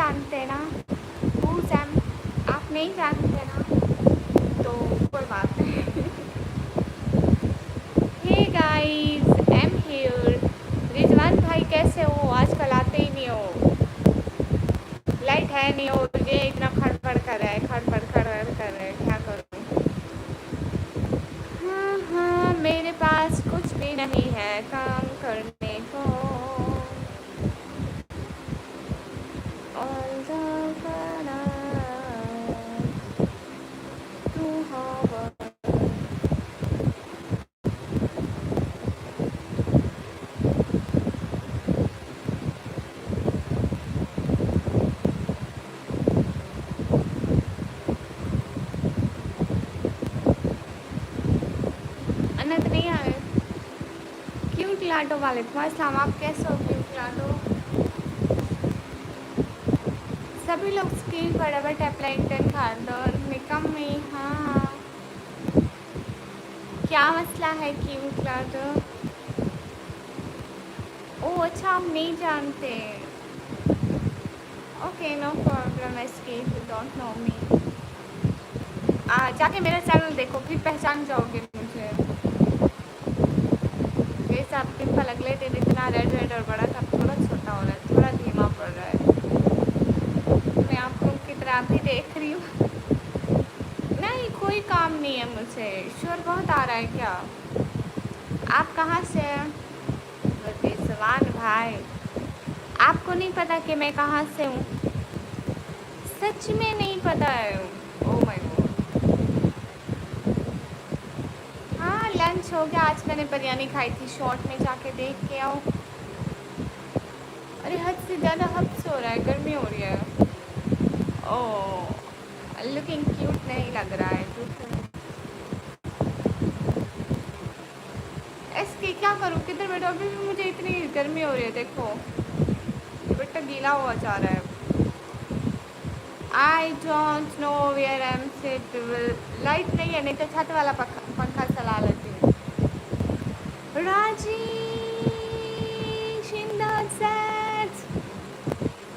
जानते ना, whose M, आप नहीं जानते ना, तो कोई बात नहीं। Hey guys, I am here. Rizwan भाई कैसे हो? आजकल आते ही नहीं हो, लाइट है नहीं हो, ये इतना खड़बड़ कर रहा है, खड़बड़ खड़बड़ कर रहा है, क्या करूँ? हाँ हाँ, मेरे पास कुछ भी नहीं है काम करने को। All the तू हवा। अनंत नहीं आए? क्यूट लाडो वाले अस्सलाम, आप कैसे हो क्यूट लाडो? सभी लोग स्क्रीन पर टैप लाइक टन खार दो निकम में। हाँ, क्या मसला है क्यूट लाडो? ओह अच्छा, हम नहीं जानते। Okay no problem, escape you don't know me. जाके मेरा चैनल देखो, फिर पहचान जाओगे मुझे। ये सब पिंपल अगले दिन इतना रेड रेड और बड़ा था, थोड़ा छोटा हो रहा है, थोड़ा धीमा पड़ रहा है। मैं आपको की तरह भी देख रही हूँ। नहीं, कोई काम नहीं है मुझे। शोर बहुत आ रहा है क्या? आप कहाँ से हैं? रिजवान भाई, आपको नहीं पता कि मैं कहाँ से हूँ? सच में नहीं पता है? Oh my God. हाँ, लंच हो गया। आज मैंने बिरयानी खाई थी, शॉर्ट में जाके देख के आओ। अरे हद से ज़्यादा हब्स हो रहा है, गर्मी हो रही है। ओह, लुकिंग क्यूट नहीं लग रहा है। इसकी क्या करूँ, किधर बैठो? अभी भी मुझे इतनी गर्मी हो रही है, देखो दुपट्टा गीला हुआ जा रहा है। I don't know where I am sit. Light नहीं है, नहीं तो छत वाला पंखा चला लेती हूँ। राजी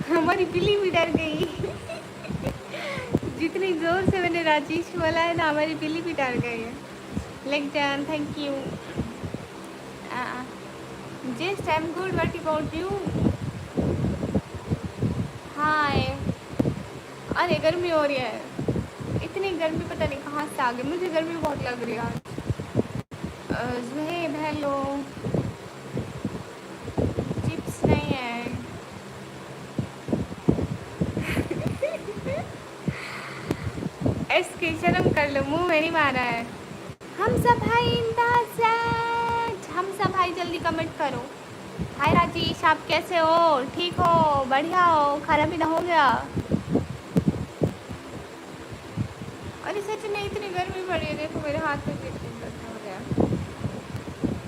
हमारी बिल्ली भी डर गई। जितनी जोर से मैंने राजेश बोला है ना, हमारी बिल्ली भी डर गई है। लेग डन, thank you. Just I am good, what about you? Hi. अरे गर्मी हो रही है, इतनी गर्मी पता नहीं कहाँ से आ गई, मुझे गर्मी बहुत लग रही है आज। जुहेब हेलो। चिप्स नहीं है। इसकी शर्म कर लो, मुंह में नहीं मारा है। हम सब भाई इंतजार, हम सब भाई जल्दी कमेंट करो। हाय राजेश, आप कैसे हो? ठीक हो? बढ़िया हो? खाना पीना हो गया? अरे सच में इतनी गर्मी पड़ रही है, देखो मेरे हाथ में कितनी गर्मी हो गया।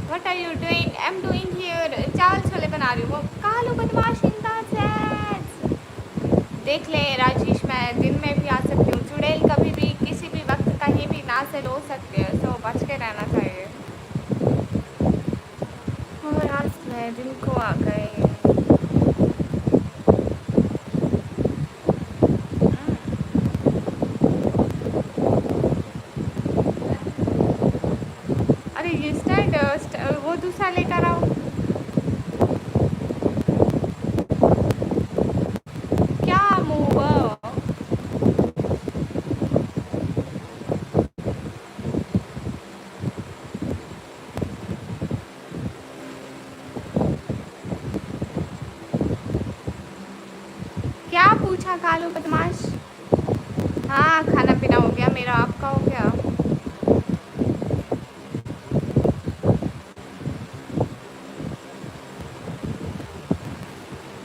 What are you doing? I am doing here, चावल छोले बना रही हूँ। वो कालू बदमाश इंतजार। देख ले राजेश, मैं दिन में भी आ सकती हूँ, चुड़ैल कभी भी किसी भी वक्त कहीं भी नाज़िल हो सकती है, तो बच के रहना चाहिए। और आज मैं दिन को आ गई। अरे ये स्टैंड वो दूसरा लेकर आओ। क्या मूव? क्या पूछा कालू बदमाश? हाँ, खाना पीना हो गया मेरा, आपका हो गया?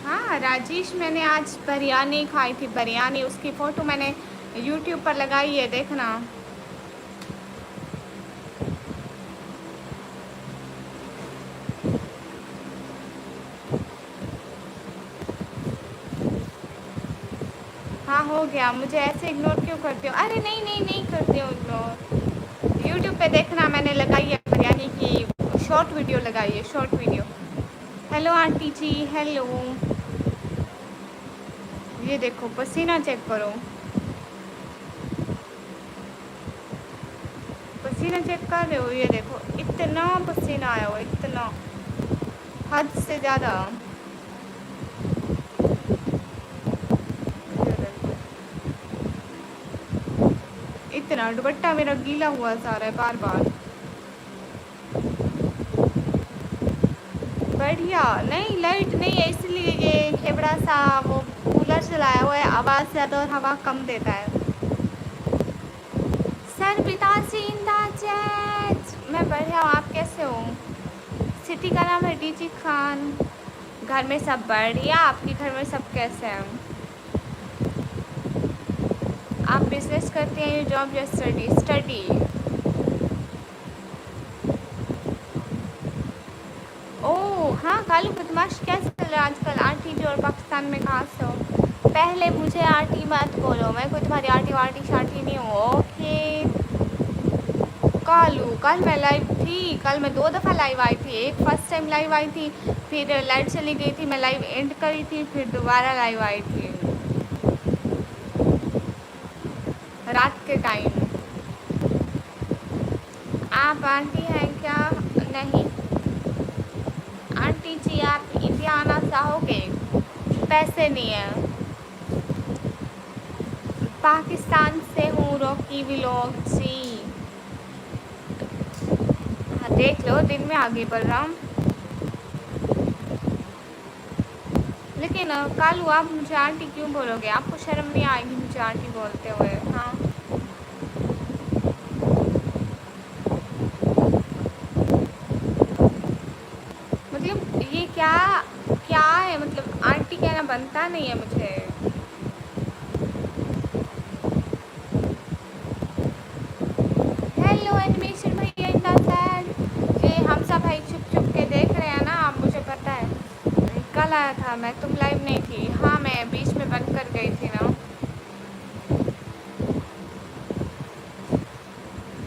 हाँ राजेश, मैंने आज बिरयानी खाई थी, बिरयानी, उसकी फ़ोटो मैंने यूट्यूब पर लगाई है, देखना। हाँ हो गया। मुझे ऐसे इग्नोर क्यों करते हो? अरे नहीं नहीं नहीं करते हो इग्नोर। यूट्यूब पे देखना, मैंने लगाई है बिरयानी की शॉर्ट वीडियो लगाई है, शॉर्ट वीडियो। हेलो आंटी जी, हेलो। ये देखो पसीना चेक करो, पसीना चेक कर रहे हो? ये देखो इतना पसीना आया हुआ, इतना हद से ज़्यादा। इतना दुपट्टा मेरा गीला हुआ सारा है बार बार। बढ़िया। नहीं लाइट नहीं है इसलिए ये खेबड़ा सा वो कूलर चलाया हुआ है, आवाज़ ज़्यादा और हवा कम देता है। सर पिताजींदा चैट, मैं बढ़िया हूँ, आप कैसे हो? सिटी का नाम है डीजी खान। घर में सब बढ़िया, आपके घर में सब कैसे हैं? आप बिजनेस करते हैं, जॉब या स्टडी? स्टडी। ओह हाँ, कालू बदमाश कैसे चल रहा है आजकल? आंटी जी और पाकिस्तान में कहाँ से हो? पहले मुझे आंटी मत बोलो, मैं कोई तुम्हारी आंटी वांटी शांटी नहीं हूँ। ओके कालू, कल मैं लाइव थी, कल मैं 2 दफ़ा लाइव आई थी। एक फर्स्ट टाइम लाइव आई थी, फिर लाइट चली गई थी, मैं लाइव एंड करी थी, फिर दोबारा लाइव आई थी रात के टाइम। आप आंटी हैं क्या? नहीं आंटी जी, आप इंडिया आना चाहोगे? पैसे नहीं है। पाकिस्तान से हूँ, रॉकी व्लॉग जी। हाँ देख लो, दिन में आगे बढ़ रहा हूँ। लेकिन कालू आप मुझे आंटी क्यों बोलोगे? आपको शर्म नहीं आएगी मुझे आंटी बोलते हुए? हाँ मतलब ये क्या क्या है? मतलब आंटी कहना बनता नहीं है मुझे। हेलो एनिमेशन भैया इन दैट, ये हमसा भाई छुप छुप के देख रहे हैं ना आप, मुझे पता है। कल आया था मैं, तुम लाइव नहीं थी। हाँ मैं बीच में बंद कर गई थी ना।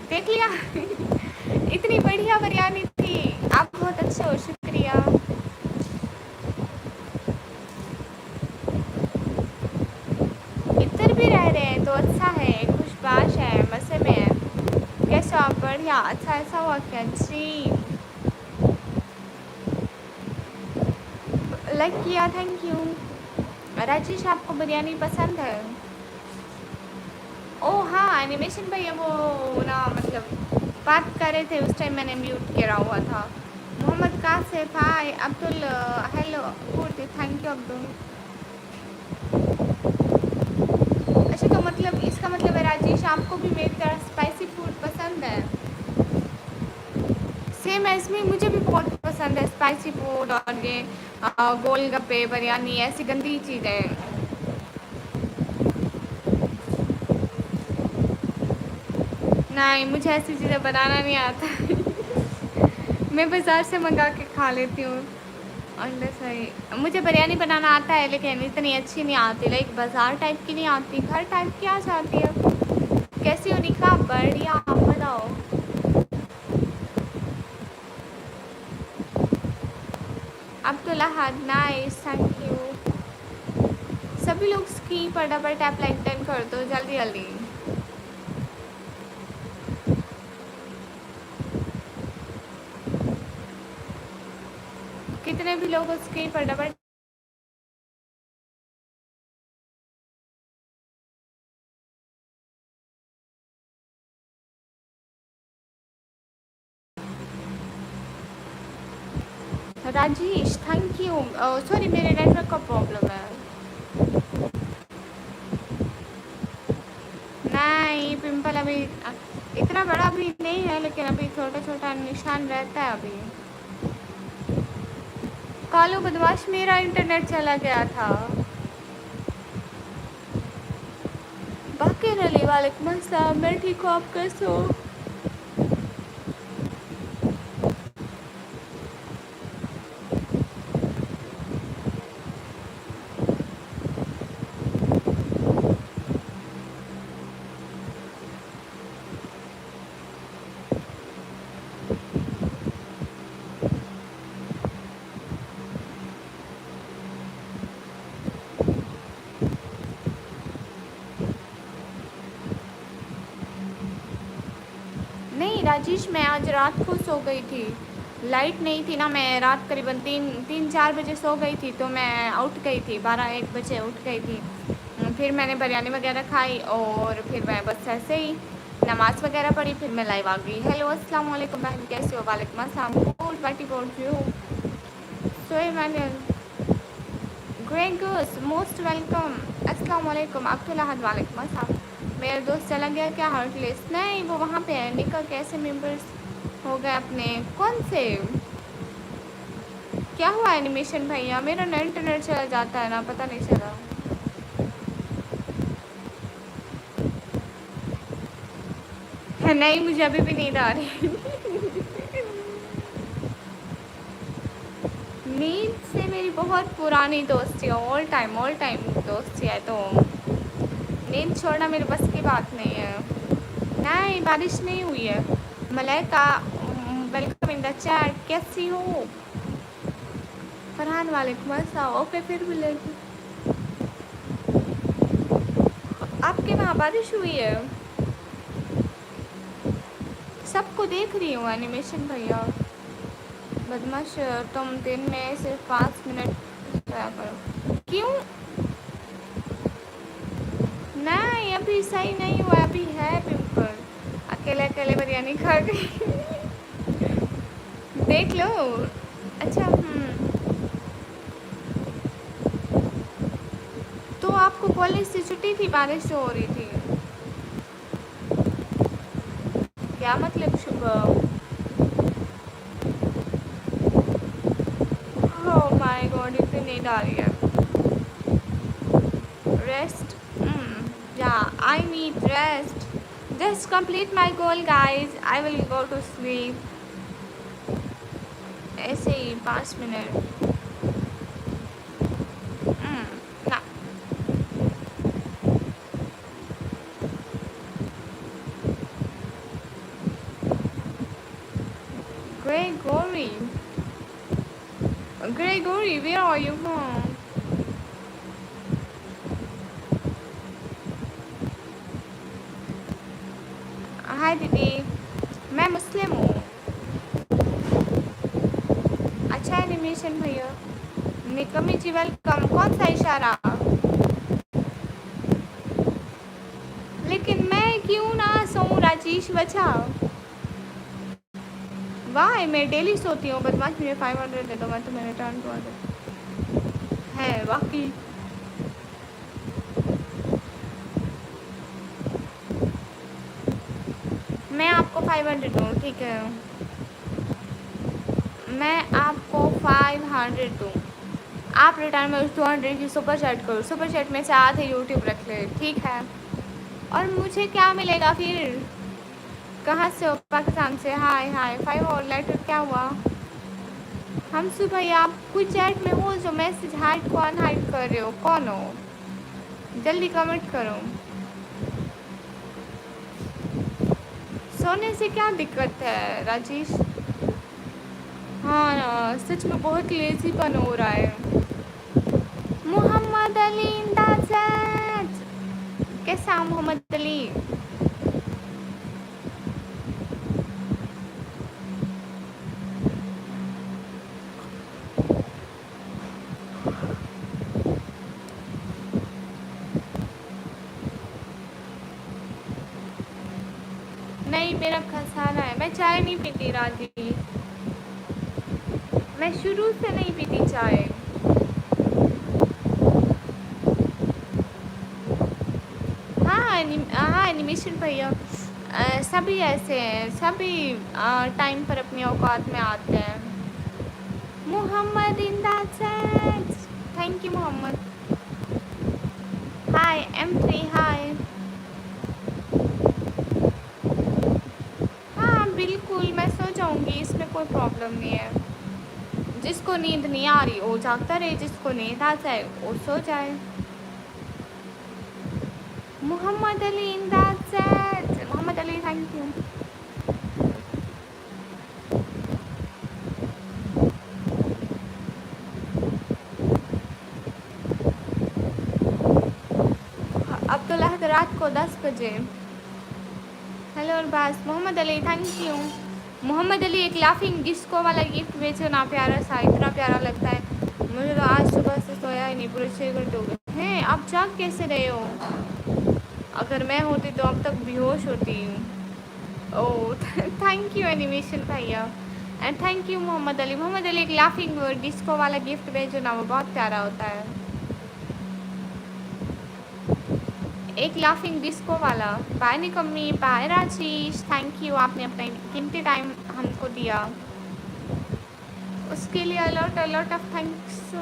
देख लिया इतनी बढ़िया बिरयानी थी। आप बहुत अच्छे हो, शुक्रिया। इधर भी रह रहे हैं तो अच्छा है, खुशबाश है, मज़े में है। कैसे हो आप? बढ़िया। अच्छा ऐसा हुआ क्या जी? लाइक किया, थैंक यू। राजेश आपको बिरयानी पसंद है? ओ हाँ एनिमेशन भैया वो ना मतलब बात कर रहे थे, उस टाइम मैंने म्यूट करा हुआ था। Mohammad Kashif hi, Abdul hello good, thank you Abdul. अच्छा तो मतलब इसका मतलब है राजेश आपको भी मेरी तरह स्पाइसी फूड पसंद है? सेम एज मी, मुझे भी बहुत पसंद है स्पाइसी फूड और ये गोलगप्पे बिरयानी ऐसी गंदी चीज़ें। नहीं मुझे ऐसी चीज़ें बनाना नहीं आता मैं बाज़ार से मंगा के खा लेती हूँ। अंडे सही, मुझे बिरयानी बनाना आता है लेकिन इतनी अच्छी नहीं आती, लाइक बाज़ार टाइप की नहीं आती, घर टाइप की आ जाती है। कैसी हो निका? बढ़िया, आप बताओ। अब्दुल अहद नाइस, थैंक यू। सभी लोग स्क्रीन पर डबल टैप लाइक 10 कर दो जल्दी जल्दी। कितने भी लोग स्क्रीन पर double Rajesh thank you. Sorry मेरे नेटवर्क का प्रॉब्लम है। नहीं पिंपल अभी इतना बड़ा भी नहीं है, लेकिन अभी छोटा छोटा निशान रहता है अभी। कालू बदमाश, मेरा इंटरनेट चला गया था। बाकी रली वालेकुम अस्सलाम, मैं ठीक हूँ, आप कैसे हो? राजेश मैं आज रात को सो गई थी, लाइट नहीं थी ना, मैं रात करीबन 3-4 बजे सो गई थी, तो मैं उठ गई थी 12-1 बजे उठ गई थी। फिर मैंने बिरयानी वगैरह खाई और फिर मैं बस ऐसे ही नमाज़ वगैरह पढ़ी, फिर मैं लाइव आ गई। हेलो अस्सलाम वालेकुम बहन, कैसे हो? वालेकुम अस्सलाम। कूल पार्टी बोल रही हूँ। सोए मैंने ग्रेगस मोस्ट वेलकम। अस्सलाम वालेकुम। अब्दुल अहद वालेकुम अस्सलाम। मेरा दोस्त चला गया क्या हार्ट लिस्ट? नहीं, वो वहाँ पे है। निका कैसे मेंबर्स हो गए अपने? कौन से? क्या हुआ एनिमेशन भैया? मेरा नेट इंटरनेट चला जाता है ना, पता नहीं चला। नहीं, मुझे अभी भी नींद आ रही। नींद से मेरी बहुत पुरानी दोस्ती है, ऑल टाइम दोस्ती है, तो नींद छोड़ना मेरे बस की बात नहीं है। नहीं, बारिश नहीं हुई है। Malaika welcome in the chat. कैसी हो? फरहान वालेकुम अस्सलाम। ओके, फिर मिलेगी। आपके वहाँ बारिश हुई है? सबको देख रही हूँ एनिमेशन भैया। बदमाश, तुम दिन में सिर्फ 5 मिनट सोया करो। क्यों? नहीं, अभी सही नहीं हुआ, अभी है पिंपल। अकेले अकेले बिरयानी खा गई। देख लो। अच्छा, तो आपको कॉलेज से छुट्टी थी, बारिश जो हो रही थी? क्या मतलब शुभ? ओह माय गॉड, इतनी नींद आ रही है। रेस्ट, या I need rest. Just complete my goal guys, I will go to sleep. ऐसे ही 5 मिनट। ना, Gregory, Gregory, where are you from? Hi दीदी, मैं मुस्लिम हूँ। अच्छा एनिमेशन भैया। निकमी जी वेलकम। कौन सा इशारा? लेकिन मैं क्यों ना सोऊं राजेश बचा? वाह, मैं डेली सोती हूँ। बदमाश, मुझे 500 दे दो, मैं तुम्हें रिटर्न कर दूँ। है वाकई। मैं आपको 500 दूँ, ठीक है? मैं आपको 500 दूँ, आप रिटर्न में उस 200 की सुपर चैट करो। सुपर चैट में से आधे यूट्यूब रख ले, ठीक है? और मुझे क्या मिलेगा फिर? कहाँ से हो? पाकिस्तान से। हाय हाय। 5 और लेटर क्या हुआ? हमसे भाई, आप कोई चैट में हो जो मैसेज हाइड को अनहाइड कर रहे हो? कौन हो? जल्दी कमेंट करो। सोने से क्या दिक्कत है राजेश? हाँ, सच में बहुत लेजीपन हो रहा है। मोहम्मद अली इंदाज़, कैसा मोहम्मद अली? नहीं, मेरा खसाना है। मैं चाय नहीं पीती राजेश, मैं शुरू से नहीं पीती चाय। हाँ, एनिमेशन भैया, सभी ऐसे हैं, सभी टाइम पर अपनी औकात में आते हैं। Mohammad Indaz, thank you Mohammad. Hi M3, hi. हाँ बिल्कुल, मैं सो जाऊँगी, इसमें कोई प्रॉब्लम नहीं है। जिसको नींद नहीं आ रही वो जागता रहे, जिसको नींद आ जाए वो सो जाए। Mohammad Ali Indaz, Mohammad Ali, thank you. अब्दुल अहद रात को 10 बजे। Hello Arbaz. Mohammad Ali thank you. Mohammad Ali एक लाफिंग डिस्को वाला गिफ्ट भेजो ना, प्यारा सा, इतना प्यारा लगता है। मुझे तो आज सुबह से सोया ही नहीं, पूरे 6 घंटे हो गए हैं। आप जाग कैसे रहे हो? अगर मैं होती तो अब तक बेहोश होती हूँ। ओह थैंक यू एनिमेशन भैया, and thank you Mohammad Ali. Mohammad Ali एक लाफिंग डिस्को वाला गिफ्ट भेजो ना, वो बहुत प्यारा होता है। एक लाफिंग डिस्को वाला। बाय निकम्मी, बाय राजेश, थैंक यू, आपने अपना कीमती टाइम हमको दिया, उसके लिए अलॉट ऑफ थैंक्स।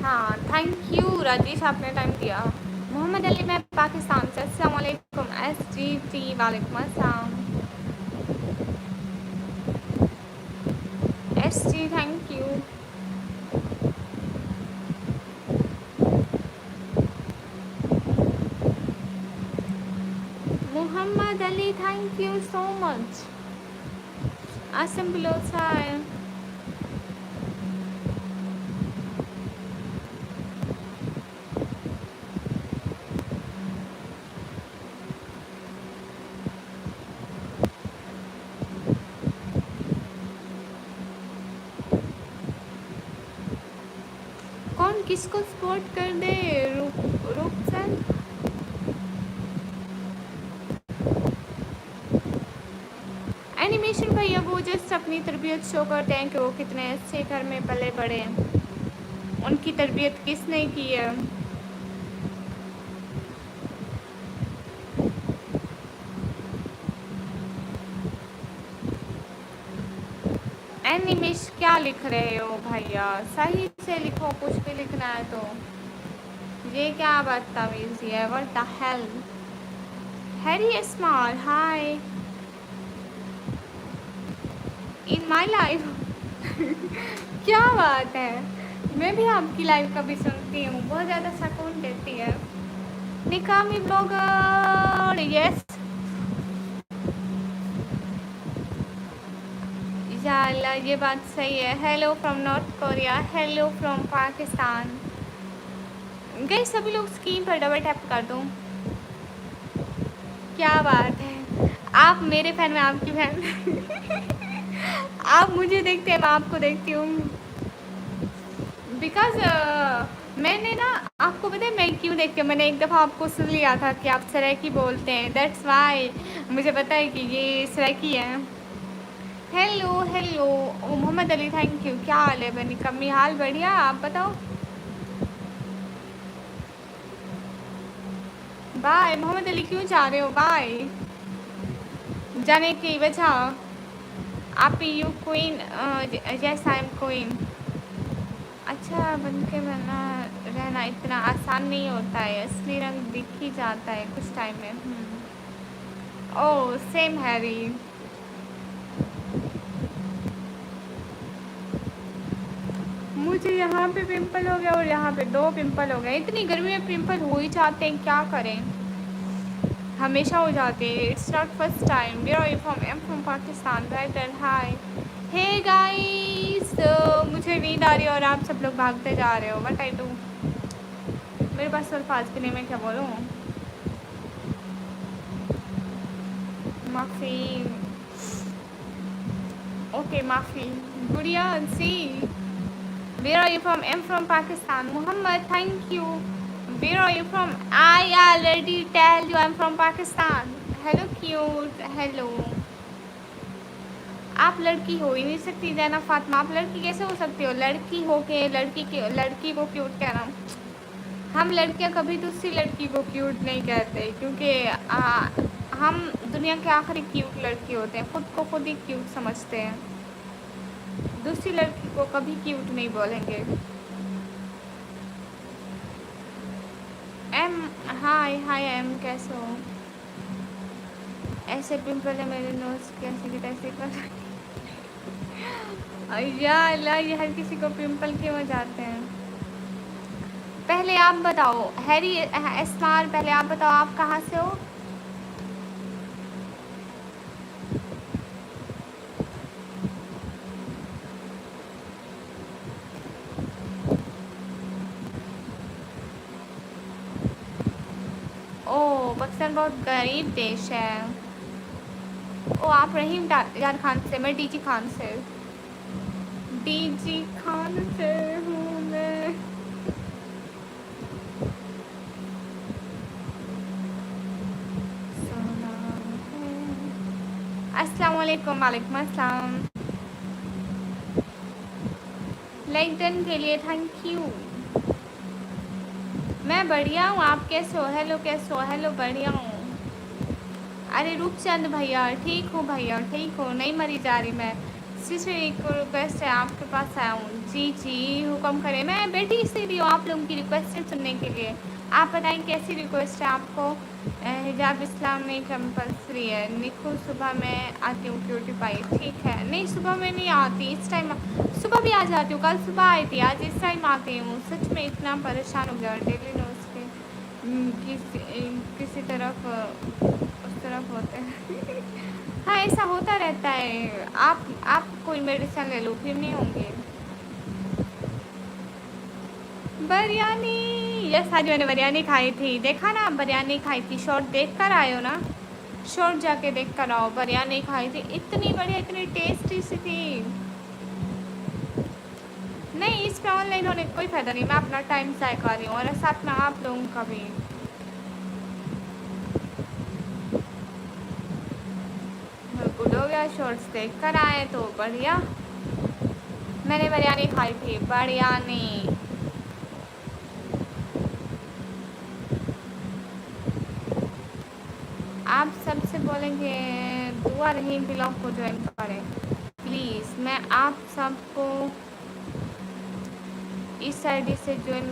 हाँ थैंक यू राजेश, आपने टाइम दिया। मोहम्मद अली मैं पाकिस्तान से। अस्सलाम वालेकुम SGT, वालेकुम अस्सलाम। SG thank you. Mohammad Ali thank you so much. Asam Bilocha है। कौन किसको सपोर्ट कर दे? रुखसन। एनिमेशन भैया वो जस्ट अपनी तरबियत शो करते हैं कि वो कितने अच्छे घर में पले बड़े हैं। उनकी तरबियत किसने की है? एनिमेश क्या लिख रहे हो भैया? सही से लिखो, कुछ भी लिखना है तो। ये क्या बदतमीजी है? What the hell. Harry small hi in my life. क्या बात है, मैं भी आपकी लाइव कभी सुनती हूँ, बहुत ज़्यादा सुकून देती है। निकामी ब्लॉगर यस। या अल्लाह, ये बात सही है। Hello from north Korea, hello from Pakistan. गई सभी लोग स्क्रीन पर डबल टैप कर दो। क्या बात है, आप मेरे फैन में आपकी फैन। आप मुझे देखते हैं, मैं आपको देखती हूँ। बिकॉज मैंने ना, आपको पता है मैं क्यों देखती हूँ? मैंने एक दफ़ा आपको सुन लिया था कि आप सराकी बोलते हैं, दैट्स वाई मुझे पता है कि ये सराकी है। Hello hello Mohammad Ali thank you. क्या हाल है बनी कमी? हाल बढ़िया, आप बताओ। बाय मोहम्मद अली, क्यों जा रहे हो? बाय। जाने की वजह? आप you queen? Yes I am queen. अच्छा, बन के रहना इतना आसान नहीं होता है, असली रंग दिख ही जाता है कुछ टाइम में। Oh same Harry. मुझे यहाँ पे पिंपल हो गया और यहाँ पे 2 पिंपल हो गए। इतनी गर्मी में पिंपल हो ही जाते हैं, क्या करें, हमेशा हो जाते हैं। It's not first time. Where are you from? I am from Pakistan. Right and hi. Hey guys, मुझे नींद आ रही है और आप सब लोग भागते जा रहे हो। What I do? मेरे पास अल्फाज भी नहीं, मैं क्या बोलूँ? माफ़ी। ओके माफ़ी। गुड़िया सी। Where are you from? I'm from Pakistan. Muhammad, thank you. Where are you from? I already tell you I'm from Pakistan. Hello cute. Hello. आप लड़की हो ही नहीं सकती जैना फातिमा, आप लड़की कैसे हो सकती हो? लड़की हो के लड़की को क्यूट कहना। हम लड़कियां कभी दूसरी लड़की को क्यूट नहीं कहते, क्योंकि हम दुनिया के आखिरी क्यूट लड़की होते हैं, खुद को खुद ही क्यूट समझते हैं। दूसरी लड़की को कभी क्यूट नहीं बोलेंगे। एम हाय हाय एम, कैसे हो? ऐसे पिंपल है मेरे नोज, कैसे की तैसे कर। या अल्लाह, ये हर किसी को पिंपल क्यों हो जाते हैं? पहले आप बताओ हैरी एस्मार, पहले आप बताओ आप कहाँ से हो? पाकिस्तान बहुत गरीब देश है। ओ आप रहीम यार खान से, मैं डीजी खान से, डीजी खान से हूँ मैं। अस्सलाम वालेकुम। वालेकुम अस्सलाम। लाइक डन के लिए थैंक यू। मैं बढ़िया हूँ, आप कैसे हो? हेलो कैसे हो? हेलो बढ़िया हूँ। अरे रूपचंद भैया ठीक हूँ भैया, ठीक हूँ, नहीं मरी जा रही मैं। सिर्फ एक रिक्वेस्ट है, आपके पास आया हूँ। जी जी हुक्म करें। मैं बेटी इसीलिए हूँ आप लोगों की रिक्वेस्ट सुनने के लिए। आप बताएं कैसी रिक्वेस्ट है आपको? हिजाब इस्लाम में कंपलसरी है। निखो सुबह मैं आती हूँ क्यूटी पाई। ठीक है, नहीं सुबह में नहीं आती, इस टाइम सुबह भी आ जाती हूँ। कल सुबह आई थी, आज इस टाइम आती हूँ। सच में इतना परेशान हो गया डेली न्यूज़ के किसी तरफ उस तरफ होते हैं। हाँ ऐसा होता रहता है। आप कोई मेडिसिन ले लो फिर नहीं होंगे। बिरयानी, यस आज मैंने बिरयानी खाई थी। देखा ना, बिरयानी खाई थी। शॉर्ट देख कर आए हो ना? शॉर्ट जाके देख कर आओ। बिरयानी खाई थी, इतनी बढ़िया, इतनी टेस्टी सी थी। नहीं इस पे ऑनलाइन होने का कोई फ़ायदा नहीं, मैं अपना टाइम ज़ाया कर रही हूँ और साथ में आप लोगों का भी। गुड हो गया, शॉर्ट्स देख कर आए तो बढ़िया। मैंने बिरयानी खाई थी, बिरयानी। आप सबसे बोलेंगे दुआ रहीम ब्लॉग को ज्वाइन करें प्लीज़। मैं आप सबको इस आईडी से ज्वाइन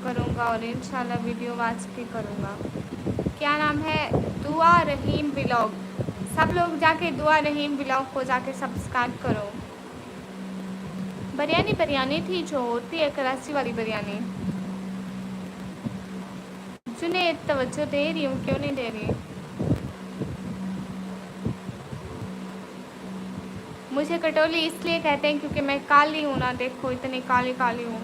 करूँगा और इंशाल्लाह वीडियो वॉच भी करूँगा। क्या नाम है? दुआ रहीम ब्लॉग। सब लोग जाके दुआ रहीम ब्लॉग को जाके सब्सक्राइब करो। बिरयानी बिरयानी थी जो होती है कराची वाली बिरयानी। जुनेद तवज्जो दे रही हूँ, क्यों नहीं दे रही? मुझे कटोली इसलिए कहते हैं क्योंकि मैं काली हूँ ना, देखो इतनी काली काली हूँ,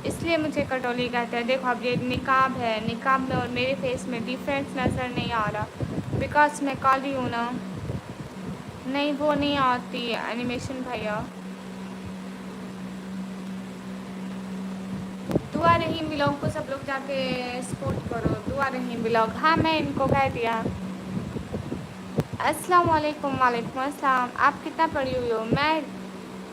इसलिए मुझे कटोली कहते हैं। देखो अब ये निकाब है, निकाब में और मेरे फेस में डिफरेंस नज़र नहीं आ रहा बिकॉज मैं काली हूँ ना। नहीं वो नहीं आती एनिमेशन भैया। दुआ रहीम ब्लॉग को सब लोग जाके सपोर्ट करो। दुआ रहीम ब्लॉग, हाँ मैं इनको कह दिया। अस्सलाम वालेकुम। वालेकुम अस्सलाम। आप कितना पढ़ी हुई हो? मैं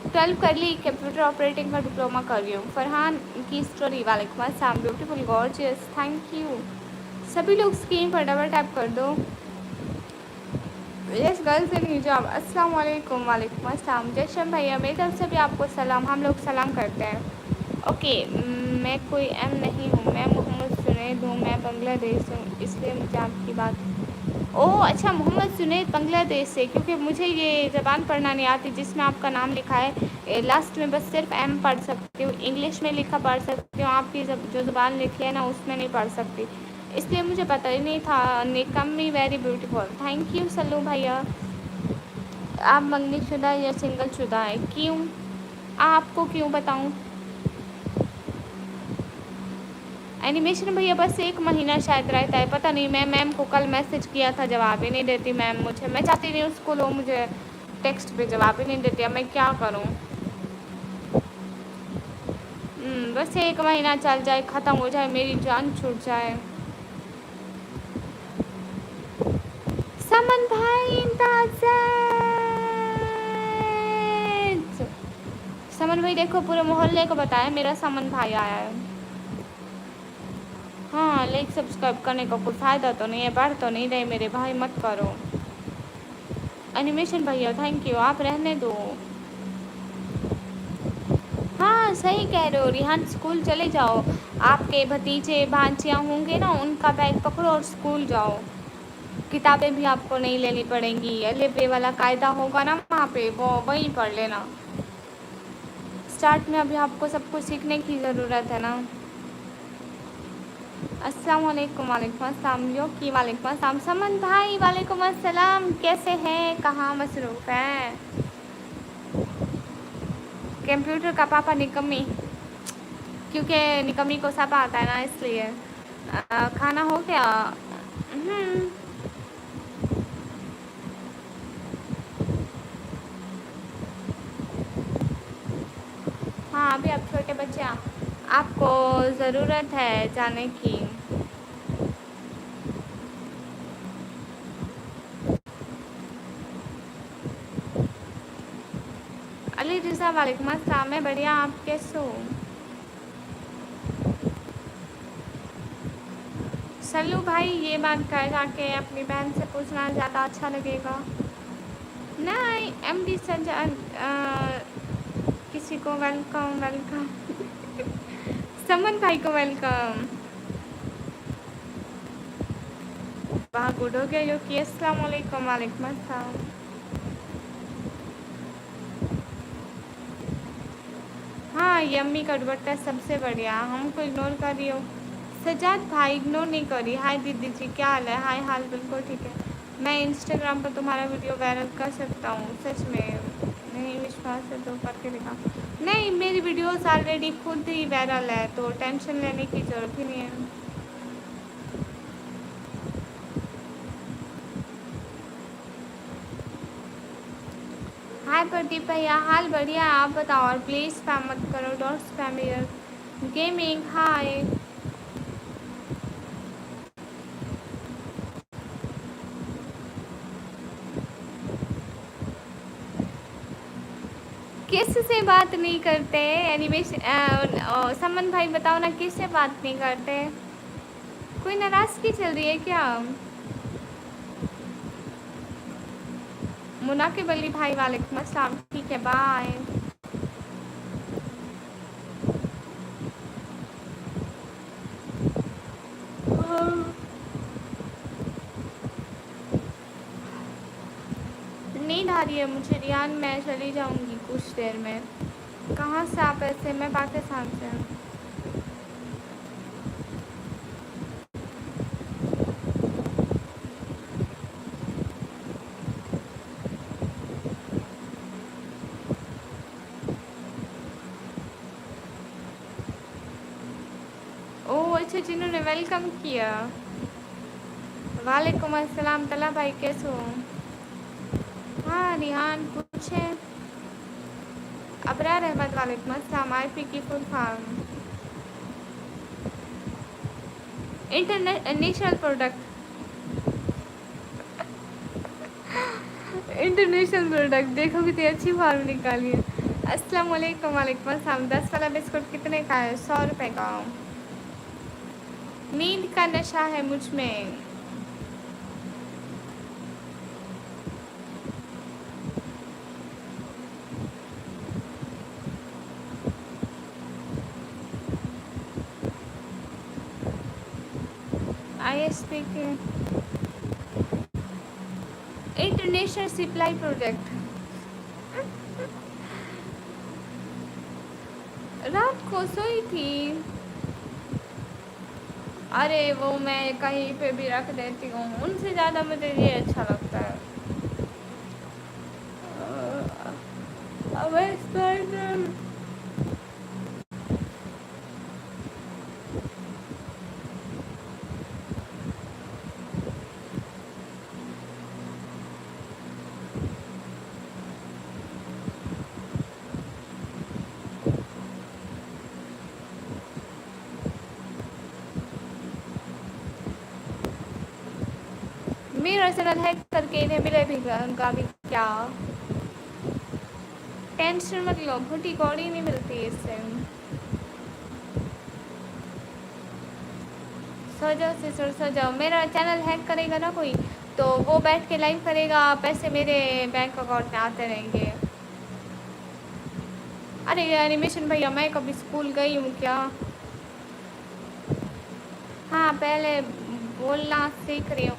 12 कर ली, कंप्यूटर ऑपरेटिंग का डिप्लोमा कर रही हूँ। फरहान की स्टोरी। वालेकुम अस्सलाम। Beautiful gorgeous, thank you. सभी लोग स्क्रीन पर डबल टैप कर दो। यस गर्ल्स इन हिजाब। अस्सलाम वालेकुम। वालेकुम अस्सलाम। जशन भैया मेरी तरफ से भी आपको सलाम। हम लोग सलाम करते हैं। ओके मैं कोई एम नहीं हूँ, मैं मोहम्मद जुनैद हूँ, मैं बांग्लादेश हूँ, इसलिए मुझे आपकी बात। ओह अच्छा, मोहम्मद जुनैद बांग्लादेश से। क्योंकि मुझे ये ज़बान पढ़ना नहीं आती जिसमें आपका नाम लिखा है लास्ट में, बस सिर्फ एम पढ़ सकती हूँ। इंग्लिश में लिखा पढ़ सकती हूँ, आपकी जो ज़बान लिखी है ना उसमें नहीं पढ़ सकती, इसलिए मुझे पता ही नहीं था। निकम्मी very beautiful, thank you Sallu भैया। आप मंगनीशुदा या सिंगल शुदा है? क्यों, आपको क्यों बताऊँ? एनिमेशन भैया बस 1 महीना शायद रहता है, पता नहीं। मैं मैम को कल मैसेज किया था, जवाब ही नहीं देती मैम मुझे। मैं चाहती नहीं उसको लो, मुझे टेक्स्ट पे जवाब ही नहीं देती। अब मैं क्या करूं? बस 1 महीना चल जाए, ख़त्म हो जाए, मेरी जान छूट जाए। समन भाई समन भाई देखो पूरे मोहल्ले को बताया मेरा समन भाई आया है। हाँ लाइक सब्सक्राइब करने का कोई फ़ायदा तो नहीं है, बढ़ तो नहीं रहे मेरे भाई, मत करो। एनिमेशन भैया थैंक यू, आप रहने दो। हाँ सही कह रहे हो रिहान, स्कूल चले जाओ। आपके भतीजे भांजियाँ होंगे ना, उनका बैग पकड़ो और स्कूल जाओ। किताबें भी आपको नहीं लेनी पड़ेंगी। अलिफ बे वाला कायदा होगा ना वहाँ पे, वो वहीं पढ़ लेना। स्टार्ट में अभी आपको सब कुछ सीखने की ज़रूरत है ना। अस्सलाम वालेकुम। वालेकुम अस्सलाम। योकी वालेकुम अस्सलाम। समन भाई वालेकुम अस्सलाम, कैसे हैं, कहाँ मसरूफ़ हैं? कंप्यूटर का पापा निकम्मी, क्योंकि निकम्मी को सब आता है ना इसलिए। खाना हो गया? हम्म। हाँ, अभी आप छोटे बच्चे आपको ज़रूरत है जाने की। अली रिज़ा वालेकुम अस्सलाम, मैं बढ़िया, आप कैसे हो? सल्लू भाई, ये बात कर जाके अपनी बहन से पूछना ज़्यादा अच्छा लगेगा। नहीं, एमडी सज्जाद, किसी को वेलकम वेलकम। समन भाई को वेलकम। वहाँ गुड हो गया यो कि अस्सलाम वालेकुम। वालेकुम अस्सलाम। हाँ, यम्मी का दुपट्टा सबसे बढ़िया, हमको इग्नोर कर रही हो। सजाद भाई इग्नोर नहीं करी। हाय दीदी जी, क्या हाल है? हाय, हाल बिल्कुल ठीक है। मैं इंस्टाग्राम पर तुम्हारा वीडियो वायरल कर सकता हूँ, सच में। नहीं विश्वास है तो करके दिखा। नहीं, मेरी वीडियोस ऑलरेडी खुद ही वायरल है, तो टेंशन लेने की ज़रूरत ही नहीं है। हाय प्रदीप भैया, हाल बढ़िया, आप बताओ। और प्लीज़ स्पैम मत करो, डोंट स्पैम योर गेमिंग। हाय। किस से बात नहीं करते? एनिमेशन समन भाई बताओ ना, किस से बात नहीं करते? कोई नाराज़गी चल रही है क्या? मुनाकिब अली भाई वालेकुम अस्सलाम, ठीक है, बाय। नींद आ रही है मुझे रियान, मैं चली जाऊंगी कुछ देर में। कहाँ से आप ऐसे? मैं पाकिस्तान से हूँ। ओह अच्छा, जिन्होंने वेलकम किया। वालेकुम अस्सलाम, तला भाई कैसे हो? हाँ रिहान पूछे। अबरार अहमद वालेकुम अस्सलाम, आईपी की full form international product. International product, देखो कितनी अच्छी फॉर्म निकाली है। अस्सलाम वालेकुम। वालेकुम अस्सलाम। 10 वाला बिस्कुट कितने का है? 100 रुपये का। नींद का नशा है मुझ में। आईएसपी के इंटरनेशनल सप्लाई प्रोजेक्ट। रात को सोई थी। अरे वो मैं कहीं पे भी रख देती हूँ, उनसे ज़्यादा मुझे ये अच्छा लगता है। अब स्पाइडर। मेरा चैनल हैक करके इन्हें मिले भी का भी क्या? टेंशन मत लो, भूटी कौड़ी नहीं मिलती इससे। सो जाओ सिस्टर, सो जाओ। मेरा चैनल हैक करेगा ना कोई, तो वो बैठ के लाइव करेगा, पैसे मेरे बैंक अकाउंट में आते रहेंगे। अरे एनिमेशन भैया, मैं कभी स्कूल गई हूँ क्या? हाँ, पहले बोलना सीख रही हूँ।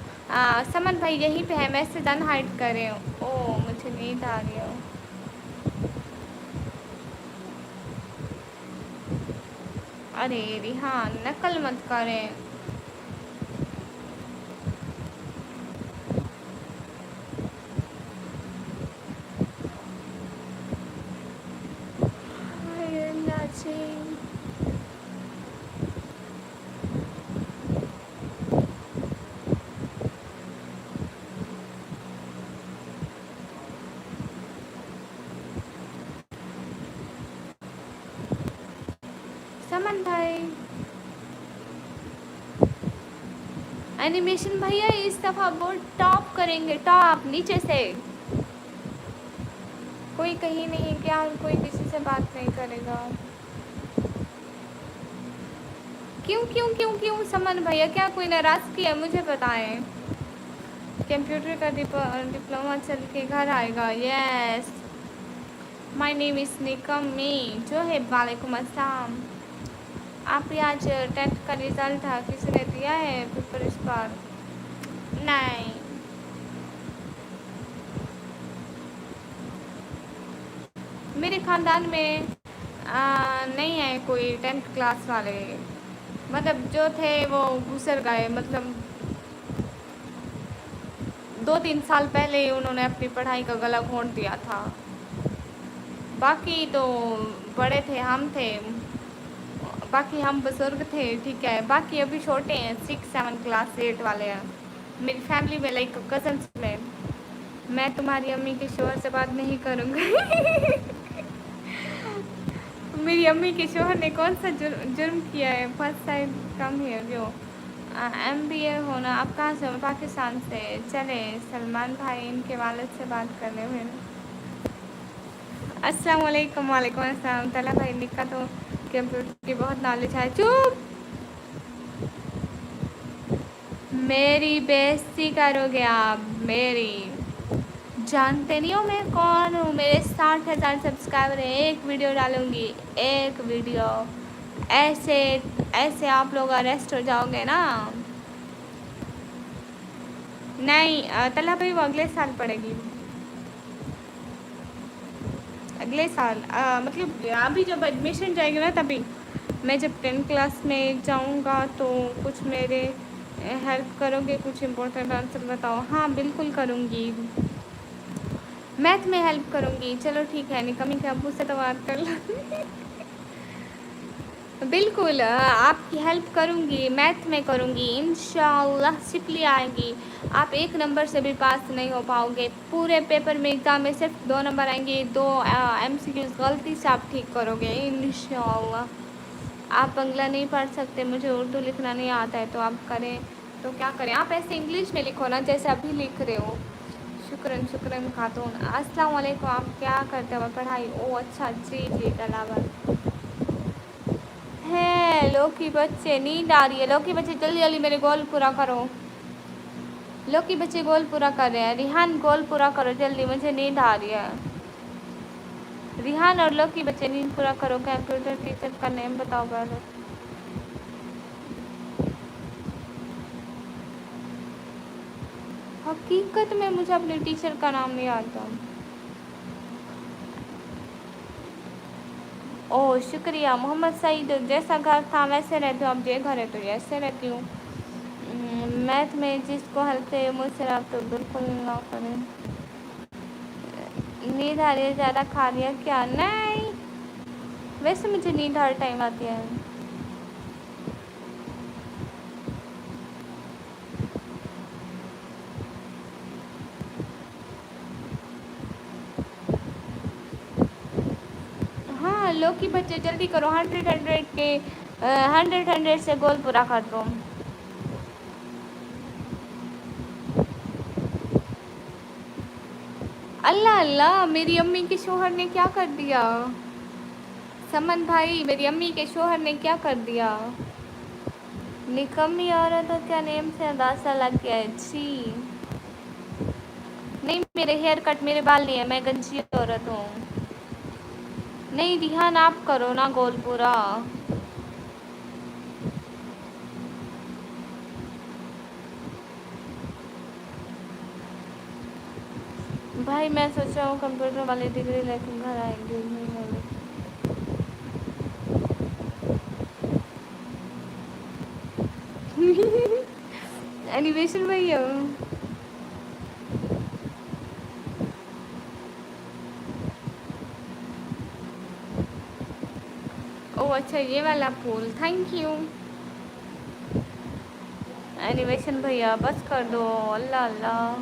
समन भाई यहीं पे है, मैसेज अनहाइड कर रही हूँ। ओह मुझे नींद आ रही है। अरे रिहान, नकल मत करें। समन भाई, एनिमेशन भैया इस दफ़ा बहुत टॉप करेंगे, टॉप नीचे से। कोई कहीं नहीं क्या, कोई किसी से बात नहीं करेगा। क्यों क्यों क्यों क्यों समन भैया, क्या कोई नाराज़गी है मुझे बताएं। कंप्यूटर का डिप्लोमा चल के घर आएगा। यस, माय नेम इज़ निकमी। जो है वालेकुम अस्सलाम। आप ही आज 10th का रिज़ल्ट था, किसी ने दिया है पेपर इस बार? नहीं, मेरे ख़ानदान में नहीं है कोई 10th क्लास वाले। मतलब जो थे वो गुजर गए, मतलब 2-3 साल पहले ही उन्होंने अपनी पढ़ाई का गला घोंट दिया था। बाकी तो बड़े थे, हम थे, बाकी हम बुज़ुर्ग थे, ठीक है। बाकी अभी छोटे हैं, 6-7 क्लास 8 वाले हैं मेरी फैमिली में, लाइक कज़न्स में। मैं तुम्हारी अम्मी के शोहर से बात नहीं करूँगी। मेरी अम्मी के शोहर ने कौन सा जुर्म किया है? फर्स्ट टाइम कम है जो MBA होना। आप कहाँ से हो? पाकिस्तान से। चले सलमान भाई, इनके वालिद से बात करने हुए। अस्सलाम वालेकुम। वालेकुम अस्सलाम। तला भाई निका तो कंप्यूटर की बहुत नॉलेज है। चुप, मेरी बेइज्जती करोगे आप मेरी? जानते नहीं हो मैं कौन हूँ? मेरे 60,000 सब्सक्राइबर हैं। एक वीडियो डालूँगी, एक वीडियो, ऐसे ऐसे आप लोग अरेस्ट हो जाओगे ना। नहीं तला भाई, वो अगले साल पड़ेगी, अगले साल। मतलब अभी जब एडमिशन जाएगी ना तभी। मैं जब 10th क्लास में जाऊँगा तो कुछ मेरे हेल्प करोगे? कुछ इम्पोर्टेंट आंसर बताओ। हाँ बिल्कुल करूँगी, मैथ में हेल्प करूँगी। चलो ठीक है, निकमी के अब्बू से तो बात कर लो। बिल्कुल आपकी हेल्प करूँगी, मैथ में करूँगी इंशाअल्लाह। सिपली आएगी। आप 1 नंबर से भी पास नहीं हो पाओगे। पूरे पेपर में, एग्ज़ाम में सिर्फ 2 नंबर आएंगे। 2 MCQs गलती से आप ठीक करोगे इंशाअल्लाह। आप बंगला नहीं पढ़ सकते, मुझे उर्दू लिखना नहीं आता है, तो आप करें तो क्या करें? आप ऐसे इंग्लिश में लिखो ना जैसे अभी लिख रहे हो। शुक्रन शुक्रन खातून। अस्सलाम वालेकुम। आप क्या करते हो? पढ़ाई। ओ अच्छा, जी जी तलावर है। लो की बच्चे, नींद आ रही है। लो की बच्चे जल्दी जल्दी मेरे गोल पूरा करो। लो की बच्चे गोल पूरा कर रहे हैं। रिहान गोल पूरा करो जल्दी, मुझे नींद आ रही है। रिहान और लो की बच्चे नींद पूरा करो। कंप्यूटर टीचर का नेम बताओ पहले। हकीकत में मुझे अपने टीचर का नाम नहीं आता। ओह शुक्रिया मोहम्मद सईद। जैसा घर था वैसे रहती हूँ, अब ये घर है तो ऐसे रहती हूँ। मैथ में जिसको हेल्प चाहिए मुझसे आप तो बिल्कुल ना करें। नींद आ रही है, ज़्यादा खा लिया क्या? नहीं, वैसे मुझे नींद हर टाइम आती है। हाँ लो की बच्चे जल्दी करो, 100 के 100 से गोल पूरा कर दो। अल्लाह अल्लाह, मेरी अम्मी के शोहर ने क्या कर दिया? समन भाई, मेरी अम्मी के शोहर ने क्या कर दिया? निकम्मी औरतों क्या नेम से अंदाजा लग गया है जी। नहीं, मेरे हेयर कट, मेरे बाल नहीं है, मैं गंजी औरत हूँ। नहीं रिहान, आप करो ना गोल पूरा। भाई मैं सोच रहा हूँ कंप्यूटर वाली डिग्री लेकर घर आएंगे। एनिमेशन वही है। ओह अच्छा, ये वाला फूल, थैंक यू। एनिमेशन भैया बस कर दो। अल्लाह अल्लाह।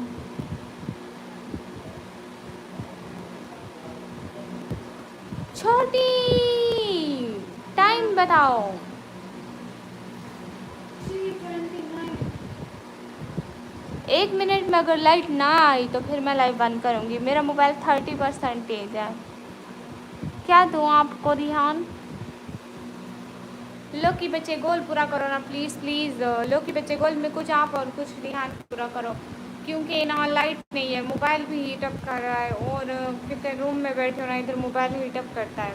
छोटी, टाइम टाइम बताओ। 1 मिनट में अगर लाइट ना आई तो फिर मैं लाइव बंद करूँगी। मेरा मोबाइल 30% है। क्या दूँ आपको रिहान? लो कि बच्चे गोल पूरा करो ना प्लीज़ प्लीज़। लो कि बच्चे गोल में कुछ आप और कुछ रिहान पूरा करो, क्योंकि ना लाइट नहीं है, मोबाइल भी हीटअप कर रहा है और कितने रूम में बैठे हो ना, इधर मोबाइल हीटअप करता है।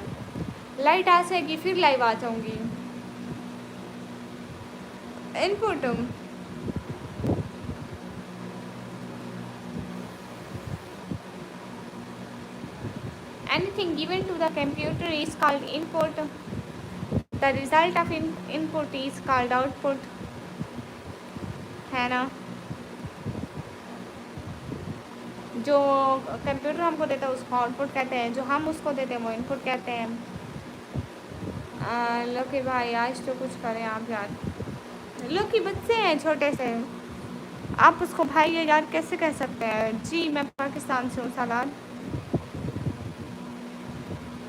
लाइट आ जाएगी फिर लाइव आ जाऊँगी। Input anything given to the computer is called input. The result of input is called output, है ना? जो कंप्यूटर हमको देता है उसको आउटपुट कहते हैं, जो हम उसको देते हैं वो इनपुट कहते हैं। लो कि भाई आज तो कुछ करें आप यार। लो कि बच्चे हैं छोटे से, आप उसको भाई यार कैसे कह सकते हैं? जी मैं पाकिस्तान से हूँ सालान।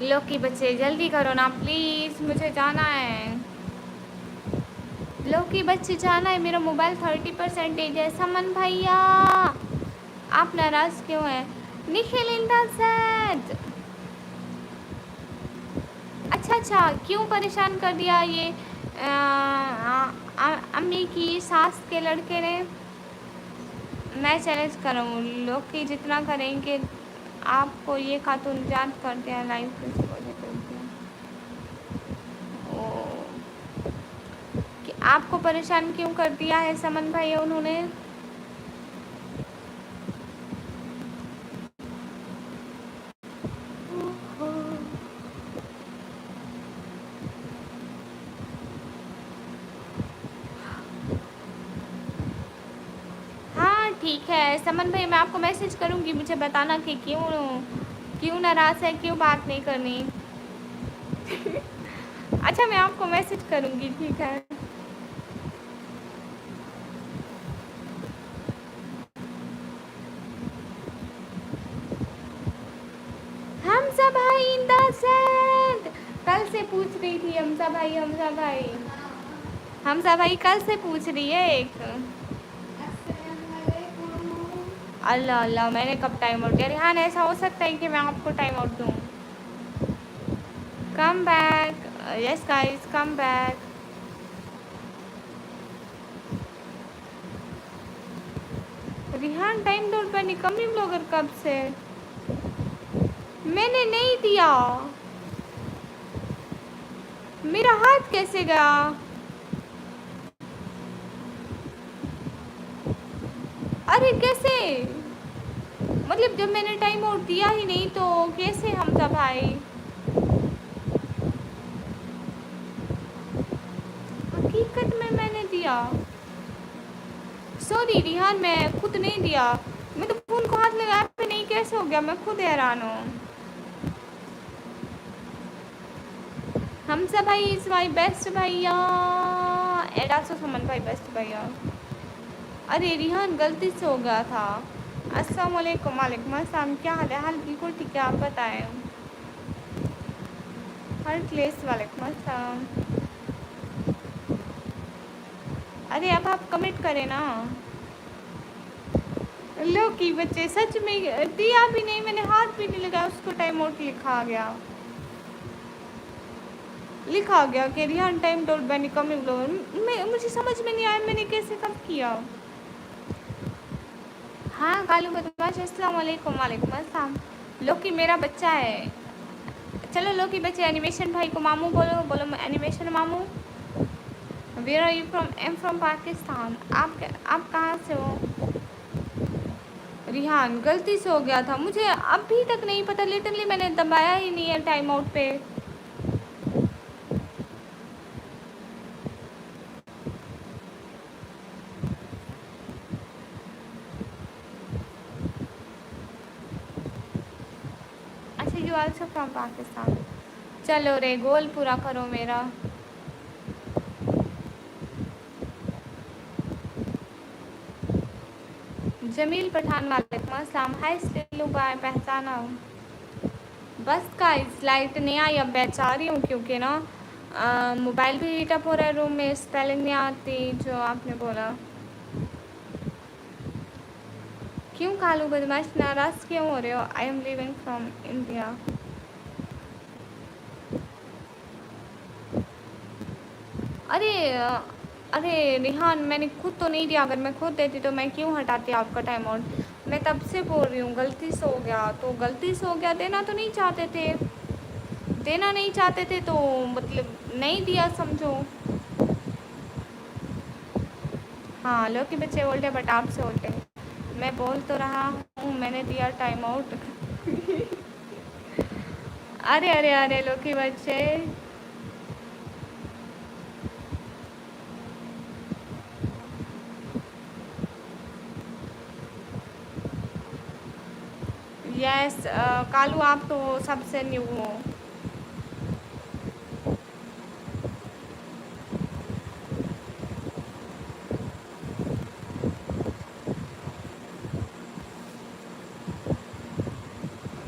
लो कि बच्चे जल्दी करो ना प्लीज़, मुझे जाना है। लो कि बच्चे जाना है, मेरा मोबाइल 30% है। समन भैया आप नाराज़ क्यों हैं? निखिल इंदाज़, अच्छा क्यों परेशान कर दिया ये अम्मी की सास के लड़के ने? मैं चैलेंज करूँ लोग कि जितना करेंगे आपको ये खातून जान करते हैं लाइव करते हैं। ओ कि आपको परेशान क्यों कर दिया है समन भाई उन्होंने? हाँ ठीक है समन भाई, मैं आपको मैसेज करूँगी, मुझे बताना कि क्यों नाराज़ है, क्यों बात नहीं करनी। अच्छा मैं आपको मैसेज करूँगी, ठीक है? हमजा भाई इंदाज़ कल से पूछ रही थी। हमजा भाई कल से पूछ रही है एक। अल्लाह अल्लाह मैंने कब टाइम आउट दिया? रिहान ऐसा हो सकता है कि मैं आपको टाइम आउट दूँ? Come back, yes guys come back. Rihan time out पर निकम्मी ब्लॉगर कब से? मैंने नहीं दिया, मेरा हाथ कैसे गया? अरे कैसे? मतलब जब मैंने टाइम आउट दिया ही नहीं तो कैसे हमजा भाई? हकीकत में मैंने दिया। सॉरी रिहान मैं खुद नहीं दिया, मैं तो फ़ोन को हाथ लगाया पे नहीं, कैसे हो गया? मैं खुद हैरान हूँ। हमजा भाई इज़ माई बेस्ट भैया एंड आल्सो समन भाई बेस्ट भैया। अरे रिहान गलती से हो गया था। अस्सलाम वालेकुम। वालेकुम अस्सलाम, क्या हाल है? हाल बिल्कुल ठीक है, आप बताएं। हर क्लेस वालेकुम अस्सलाम। अरे अब आप कमेंट करें ना। लो कि बच्चे सच में दिया भी नहीं, मैंने हाथ भी नहीं लगाया, उसको टाइम आउट लिखा गया कि रिहान टाइम आउट बैनी कमिंग मैं, मुझे समझ में नहीं आया मैंने कैसे कब किया। हाँ कालू बदमाश अस्सलाम वालेकुम। वालेकुम अस्सलाम। लोकी मेरा बच्चा है। चलो लोकी बच्चे एनिमेशन भाई को मामू बोलो, बोलो एनिमेशन मामू। Where are you from? I am from Pakistan. आप कहाँ से हो? रिहान गलती से हो गया था, मुझे अभी तक नहीं पता, लिटरली मैंने दबाया ही नहीं है टाइम आउट पे। अच्छा यू आल्सो फ्रॉम पाकिस्तान। चलो रे गोल पूरा करो मेरा। जमील पठान वालेकुम अस्सलाम। हाय स्टिल्लू बाय, पहचाना। बस का इस लाइट नहीं आई, अब मैं चाह रही हूँ क्योंकि ना मोबाइल भी हीटअप हो रहा है रूम में, स्पेलिंग नहीं आती जो आपने बोला। क्यों कालू बदमाश, नाराज़ क्यों हो रहे हो? I am living from India. अरे अरे रिहान, मैंने खुद तो नहीं दिया। अगर मैं खुद देती तो मैं क्यों हटाती आपका टाइम आउट। मैं तब से बोल रही हूँ गलती से हो गया तो गलती से हो गया। देना तो नहीं चाहते थे, देना नहीं चाहते थे तो मतलब नहीं दिया समझो। हाँ लोग के बच्चे उल्टे बट आपसे उल्टे। मैं बोल तो रहा हूँ मैंने दिया टाइम आउट। अरे अरे अरे लोग के बच्चे। यस कालू आप तो सबसे न्यू हो।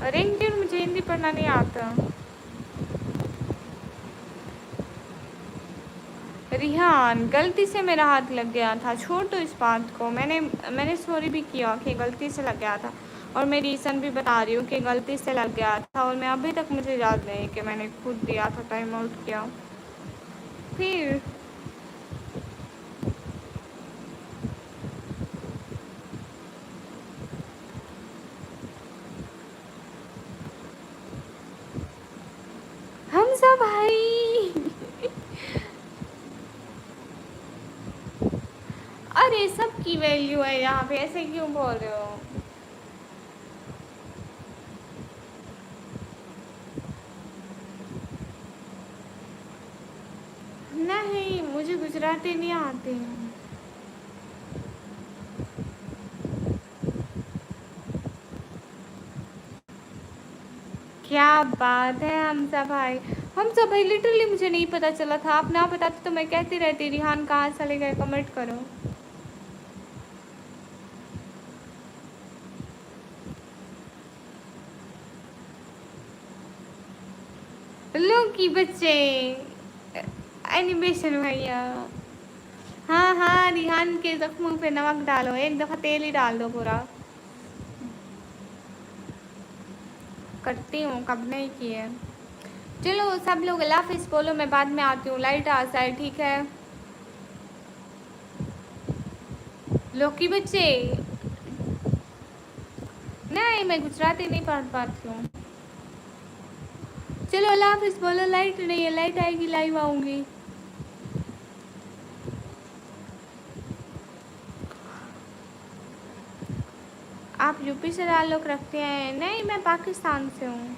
रिंग ट्यून मुझे हिंदी पढ़ना नहीं आता। रिहान गलती से मेरा हाथ लग गया था, छोड़ दो इस बात को। मैंने सॉरी भी किया कि गलती से लग गया था, और मैं रीज़न भी बता रही हूँ कि गलती से लग गया था। और मैं अभी तक मुझे याद नहीं कि मैंने खुद दिया था टाइम आउट किया। फिर हमजा भाई। अरे सबकी वैल्यू है यहाँ पे, ऐसे क्यों बोल रहे हो? नहीं मुझे गुजराती नहीं आती। क्या बात है हमजा भाई। हमजा भाई लिटरली मुझे नहीं पता चला था। आप ना बताते तो मैं कहती रहती रिहान कहाँ चले गए, कमेंट करो। लोग की बच्चे एनिमेशन भैया। हाँ हाँ रिहान के जख्मों पे नमक डालो, एक दफ़ा तेल ही डाल दो पूरा। करती हूँ, कब नहीं की है। चलो सब लोग अल्लाह हाफिज़ बोलो, मैं बाद में आती हूँ। लाइट आ जाए ठीक है। लोग की बच्चे नहीं, मैं गुजराती नहीं पढ़ पाती हूँ। चलो अल्लाह हाफिज़ बोलो। लाइट नहीं है, लाइट आएगी लाइव आऊँगी। आप यूपी से ताल्लुक़ रखते हैं? नहीं मैं पाकिस्तान से हूँ।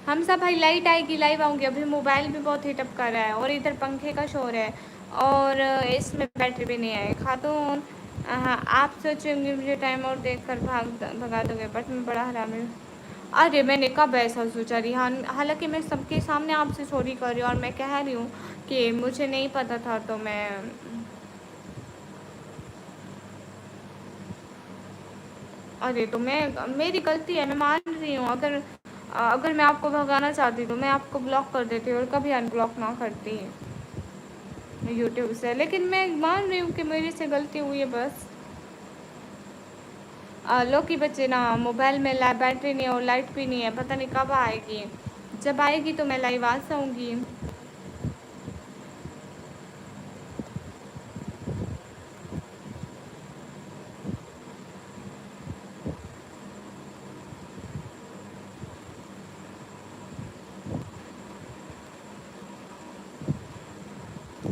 हम सब भाई लाइट आएगी लाइव आऊँगी। अभी मोबाइल भी बहुत हीटअप कर रहा है और इधर पंखे का शोर है, और इसमें बैटरी भी नहीं है। खातून हाँ, आप सोचेंगे मुझे टाइम आउट देख कर भगा दोगे, बट मैं बड़ा हरामी हूँ। अरे मैंने कब ऐसा सोचा रिहान, हालांकि मैं सबके सामने आपसे सॉरी कर रही हूँ और मैं कह रही हूँ कि मुझे नहीं पता था। तो मैं अरे तो मैं मेरी गलती है, मैं मान रही हूँ। अगर मैं आपको भगाना चाहती तो मैं आपको ब्लॉक कर देती और कभी अनब्लॉक ना करती यूट्यूब से। लेकिन मैं मान रही हूँ कि मेरे से गलती हुई है बस। लो कि बच्चे ना, मोबाइल में बैटरी नहीं है और लाइट भी नहीं है। पता नहीं कब आएगी। जब आएगी तो मैं लाइव आ जाऊँगी।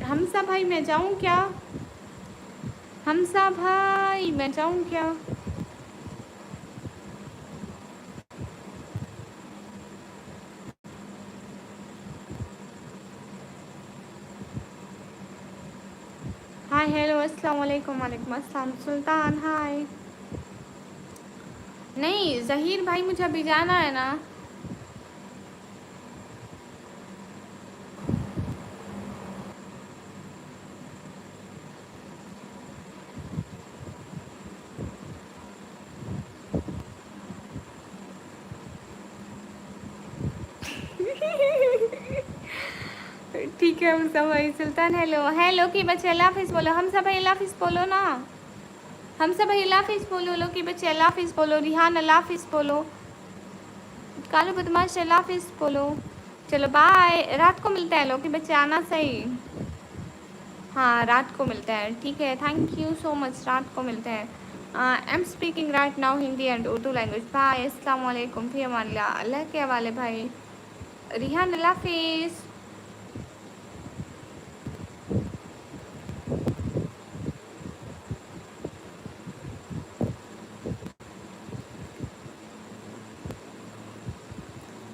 हमसा भाई मैं जाऊँ क्या? हमसा भाई मैं जाऊँ क्या? हाय हेलो अस्सलाम वालेकुम। वालेकुम अस्सलाम सुल्तान। हाय। नहीं ज़हीर भाई मुझे अभी जाना है ना। ठीक है हम सब भाई सुल्तान हेलो हेलो की बच्चे अल्लाह हाफिज़ बोलो हम सब भाई अल्लाह हाफिज़ बोलो ना हम सब भाई अल्लाह हाफिज़ बोलो लो की बच्चे अल्लाह हाफिज़ बोलो रिहान अल्लाह हाफिज़ बोलो कालू बदमाश अल्लाह हाफिज़ बोलो चलो बाय रात को मिलते हैं लो की बच्चे आना सही हाँ रात को मिलते हैं ठीक है थैंक यू सो मच रात को मिलते हैं I am speaking right now Hindi and Urdu language by अस्सलाम वालेकुम फी अमानिल्लाह अल्लाह के हवाले भाई रिहान अल्लाह हाफिज़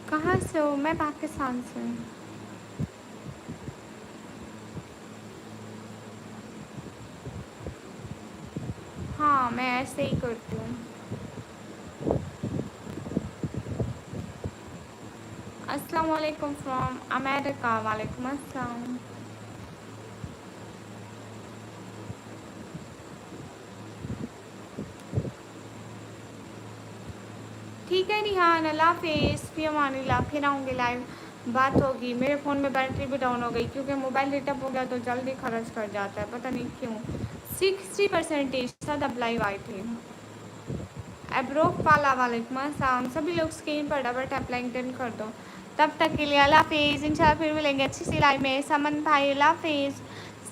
कहाँ से हो मैं पाकिस्तान से हूँ हाँ मैं ऐसे ही करती हूँ अस्सलाम वालेकुम फ्रॉम अमेरिका वालेकुम अस्सलाम ठीक है रिहान अल्लाह हाफिज़ फी अमानिल्लाह फिर आऊँगी लाइव बात होगी मेरे फ़ोन में बैटरी भी डाउन हो गई क्योंकि मोबाइल हीटअप हो गया तो जल्दी खर्च कर जाता है पता नहीं क्यों 60% सब लाइव आई थी एब्रोक वाला वालेकुम अस्सलाम सभी लोग स्क्रीन पर डबल टैप लाइक डन कर दो तब तक के लिए अल्लाह हाफिज़ इंशाल्लाह फिर मिलेंगे अच्छी सी लाइव में समन भाई अल्लाह हाफिज़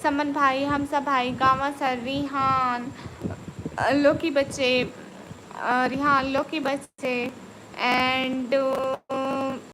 समन भाई हमसा भाई गामा सर रिहान लोकी बच्चे रिहान लोकी बच्चे एंड